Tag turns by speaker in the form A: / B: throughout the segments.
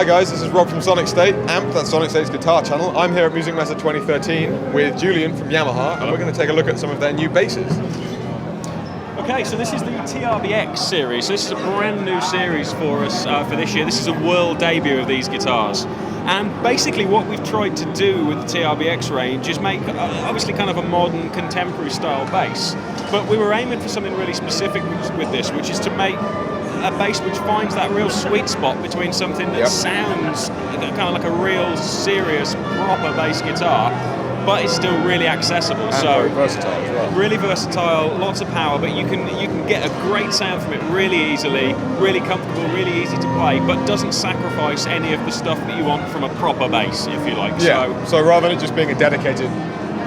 A: Hi guys, this is Rob from Sonic State, AMP, that's Sonic State's guitar channel. I'm here at Music Messe 2013 with Julian from Yamaha, and we're going to take a look at some of their new basses.
B: Okay, so this is the TRBX series. So this is a brand new series for us for this year. This is a world debut of these guitars. And basically what we've tried to do with the TRBX range is make, obviously, kind of a modern, contemporary style bass. But we were aiming for something really specific with this, which is to make a bass which finds that real sweet spot between something that sounds kind of like a real serious, proper bass guitar, but it's still really accessible.
A: And
B: so
A: very versatile as well.
B: Really versatile, lots of power, but you can get a great sound from it really easily, really comfortable, really easy to play, but doesn't sacrifice any of the stuff that you want from a proper bass, if you like.
A: Yeah. So rather than it just being a dedicated,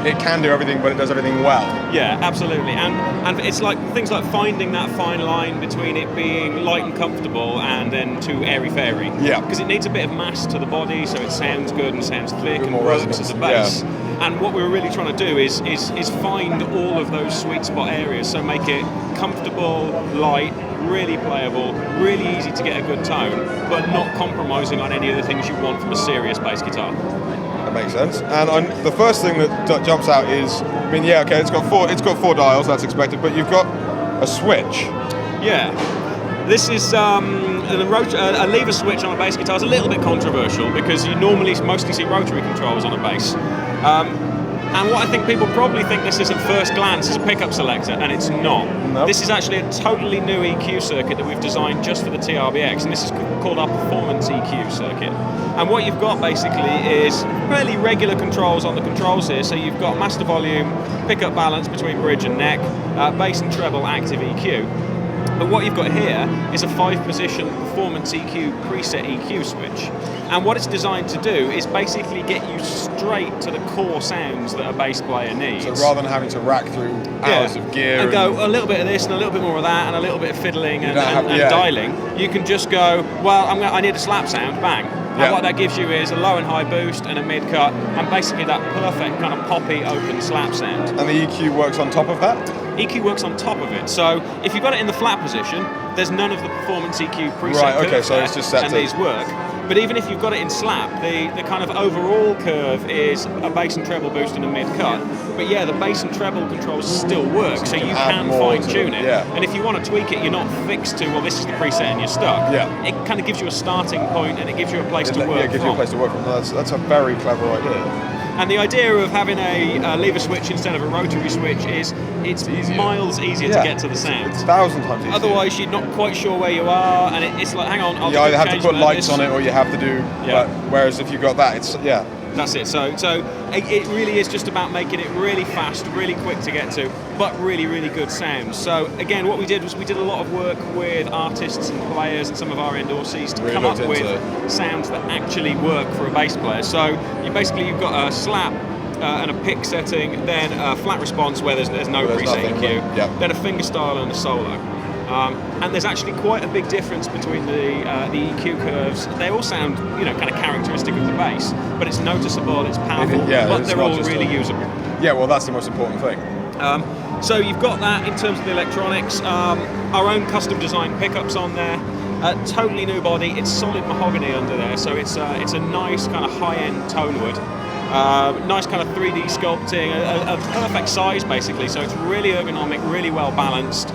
A: it can do everything, but it does everything well.
B: Yeah, absolutely. And it's like things like finding that fine line between it being light and comfortable and then too airy-fairy.
A: Yeah.
B: Because it needs a bit of mass to the body, so it sounds good and sounds thick and
A: more
B: roots
A: resonance.
B: as a bass.
A: Yeah.
B: And what we were really trying to do is find all of those sweet spot areas, so make it comfortable, light, really playable, really easy to get a good tone, but not compromising on any of the things you want from a serious bass guitar.
A: That makes sense. And the first thing that jumps out is, I mean, yeah, okay, it's got four dials, that's expected, but you've got a switch.
B: Yeah. This is a lever switch on a bass guitar is a little bit controversial because you normally mostly see rotary controls on a bass. And what I think people probably think this is at first glance is a pickup selector, and it's not.
A: Nope.
B: This is actually a totally new EQ circuit that we've designed just for the TRBX, and this is called our Performance EQ circuit. And what you've got basically is fairly regular controls on the controls here. So you've got master volume, pickup balance between bridge and neck, bass and treble active EQ. But what you've got here is a 5-position Performance EQ preset EQ switch. And what it's designed to do is basically get you straight to the core sounds that a bass player needs.
A: So rather than having to rack through hours of gear
B: and go a little bit of this and a little bit more of that and a little bit of fiddling and
A: yeah.
B: dialing, you can just go, well, I need a slap sound, bang. And what that gives you is a low and high boost and a mid cut, and basically that perfect kind of poppy open slap sound.
A: And the EQ works on top of that?
B: EQ works on top of it. So if you've got it in the flat position, there's none of the Performance EQ preset
A: Right, okay,
B: curves
A: so it's just set
B: and
A: to...
B: these work. But even if you've got it in slap, the kind of overall curve is a bass and treble boost and a mid cut. But yeah, the bass and treble controls still work, so you can fine tune it.
A: Yeah.
B: And if you want to tweak it, you're not fixed to, well, this is the preset and you're stuck.
A: Yeah.
B: It kind of gives you a starting point and it gives you a place to work from.
A: Yeah, it gives you a place to work from. That's a very clever idea.
B: And the idea of having a lever switch instead of a rotary switch is it's miles easier to get to the sound.
A: It's 1,000 times easier.
B: Otherwise, you're not quite sure where you are, and it's like, hang on, I'll
A: you either have to put lights on it or you have to do.
B: Yeah.
A: Whereas if you've got that, it's
B: That's it. So it really is just about making it really fast, really quick to get to, but really, really good sound. So again, what we did was we did a lot of work with artists and players and some of our endorsees to come up with sounds that actually work for a bass player. So you've got a slap and a pick setting, then a flat response where there's no preset EQ, then a fingerstyle and a solo. And there's actually quite a big difference between the EQ curves. They all sound, kind of characteristic of the bass, but it's noticeable, it's powerful, but they're all really usable.
A: Yeah, well, that's the most important thing.
B: So you've got that in terms of the electronics. Our own custom designed pickups on there. Totally new body. It's solid mahogany under there, so it's a nice kind of high-end tone wood. Nice kind of 3D sculpting, a perfect size basically, so it's really ergonomic, really well balanced,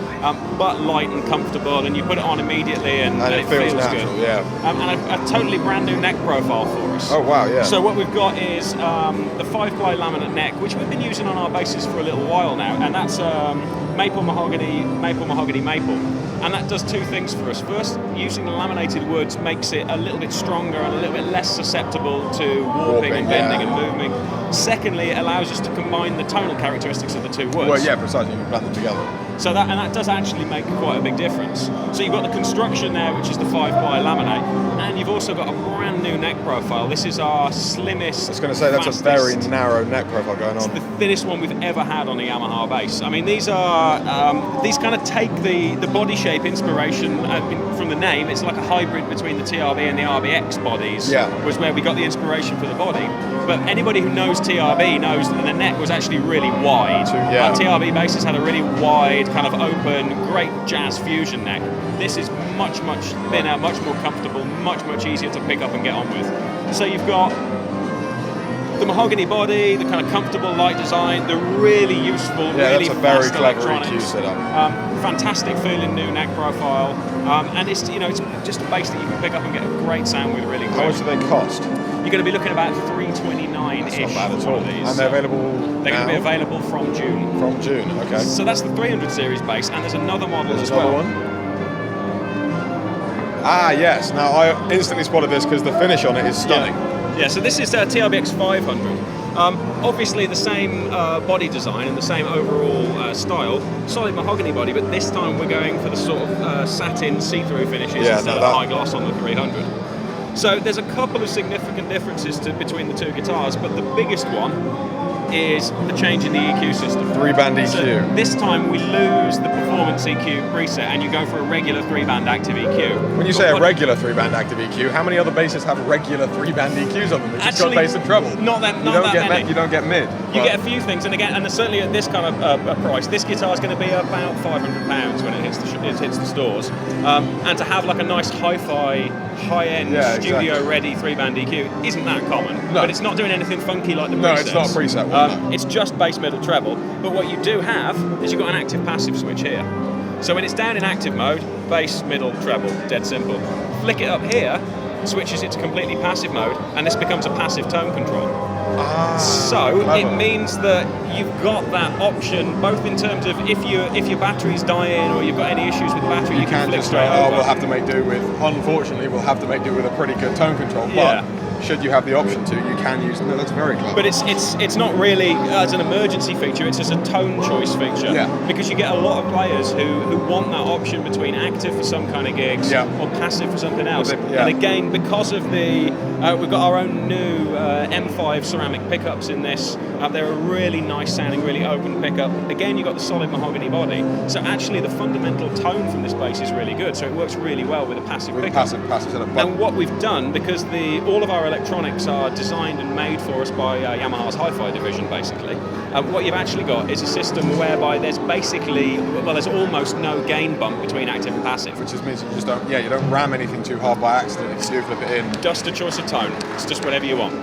B: but light and comfortable, and you put it on immediately and it feels
A: natural,
B: good.
A: Yeah.
B: And a totally brand new neck profile for us.
A: Oh wow, yeah.
B: So what we've got is the 5-ply laminate neck, which we've been using on our basses for a little while now, and that's maple, mahogany, maple. And that does two things for us. First, using the laminated woods makes it a little bit stronger and a little bit less susceptible to warping and bending and moving. Secondly, it allows us to combine the tonal characteristics of the two woods.
A: Well, yeah, precisely. You can blend them together.
B: So that does actually make quite a big difference. So you've got the construction there, which is the 5-ply laminate, and you've also got a brand new neck profile. This is our slimmest.
A: I was going to say that's a very narrow neck profile going on.
B: It's the thinnest one we've ever had on a Yamaha bass. I mean, these kind of take the body shape inspiration from the name. It's like a hybrid between the TRB and the RBX bodies.
A: Yeah.
B: Was where we got the inspiration for the body. But anybody who knows TRB knows that the neck was actually really wide.
A: Yeah.
B: Our TRB basses had a really wide kind of open, great jazz fusion neck. This is much thinner, much more comfortable, much easier to pick up and get on with. So you've got the mahogany body, the kind of comfortable light design, the really useful, really
A: that's a very
B: fast
A: clever
B: electronics.
A: EQ setup.
B: Fantastic feeling new neck profile, and it's it's just a bass that you can pick up and get a great sound with really quick.
A: How much do they cost?
B: You're going to be looking about $329-ish.
A: Not bad at
B: for
A: all.
B: one of these.
A: And they're available
B: They're
A: now?
B: going to be available from June.
A: From June, okay.
B: So that's the 300 series bass, and there's another model
A: There's
B: as
A: another
B: well.
A: one. Ah, yes. Now, I instantly spotted this because the finish on it is stunning.
B: Yeah, so this is TRBX 500. Obviously the same body design and the same overall style, solid mahogany body, but this time we're going for the sort of satin see-through finishes instead of high gloss on the 300. So there's a couple of significant differences between the two guitars, but the biggest one is the change in the EQ system.
A: 3-band EQ.
B: So this time we lose the performance EQ preset and you go for a regular 3-band active EQ.
A: When you say a regular 3-band active EQ, how many other basses have regular 3-band EQs on them? It's just got bass and treble.
B: Not that many.
A: You don't get mid.
B: You get a few things, and certainly at this kind of price, this guitar is going to be about £500 when it hits the stores. And to have like a nice hi-fi, high-end, studio-ready 3-band EQ isn't that common. No. But it's not doing anything funky like the presets.
A: No, it's not a preset one.
B: It's just bass, middle, treble. But what you do have is you've got an active passive switch here. So when it's down in active mode, bass, middle, treble, dead simple. Flick it up here, switches it to completely passive mode, and this becomes a passive tone control. So
A: clever.
B: it means that you've got that option both in terms of if your battery's dying or you've got any issues with the battery, you can flick
A: just
B: straight over.
A: we'll have to make do with. Unfortunately, we'll have to make do with a pretty good tone control. But should you have the option to, you can use. No, that's very clever.
B: But it's not really as an emergency feature. It's just a tone choice feature.
A: Yeah.
B: Because you get a lot of players who want that option between active for some kind of gigs or passive for something else. And again, because of the we've got our own new M5 ceramic pickups in this. They're a really nice sounding, really open pickup. Again, you've got the solid mahogany body. So actually, the fundamental tone from this bass is really good. So it works really well with a passive pickup.
A: Passive setup.
B: And what we've done, because all of our electronics are designed and made for us by Yamaha's hi-fi division, basically. What you've actually got is a system whereby there's there's almost no gain bump between active and passive.
A: Which just means you just don't, you don't ram anything too hard by accident if you do flip it in.
B: Just a choice of tone. It's just whatever you want.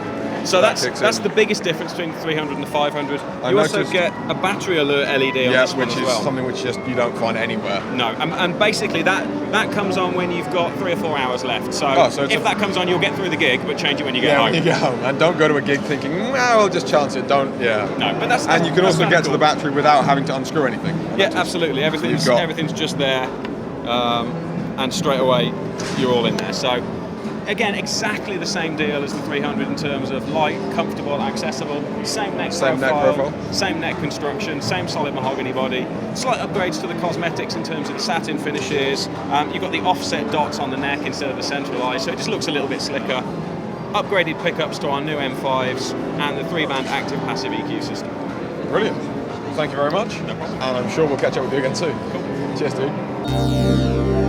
B: So that's the biggest difference between the 300 and the 500. You also get a battery alert LED on this one as well.
A: Which is something which you don't find anywhere.
B: No, and basically that comes on when you've got 3 or 4 hours left. So if that comes on, you'll get through the gig, but change it when you get home.
A: When you get home. And don't go to a gig thinking, I'll just chance it. Don't,
B: No, but that's
A: and you can also get to the battery without having to unscrew anything.
B: Yeah, absolutely. Everything's just there, and straight away you're all in there. So. Again, exactly the same deal as the 300 in terms of light, comfortable, accessible, same neck profile, same neck construction, same solid mahogany body, slight upgrades to the cosmetics in terms of the satin finishes. You've got the offset dots on the neck instead of the centralized, so it just looks a little bit slicker. Upgraded pickups to our new M5s and the 3-band active passive EQ system.
A: Brilliant. Thank you very much.
B: No problem.
A: And I'm sure we'll catch up with you again soon.
B: Cool.
A: Cheers, dude.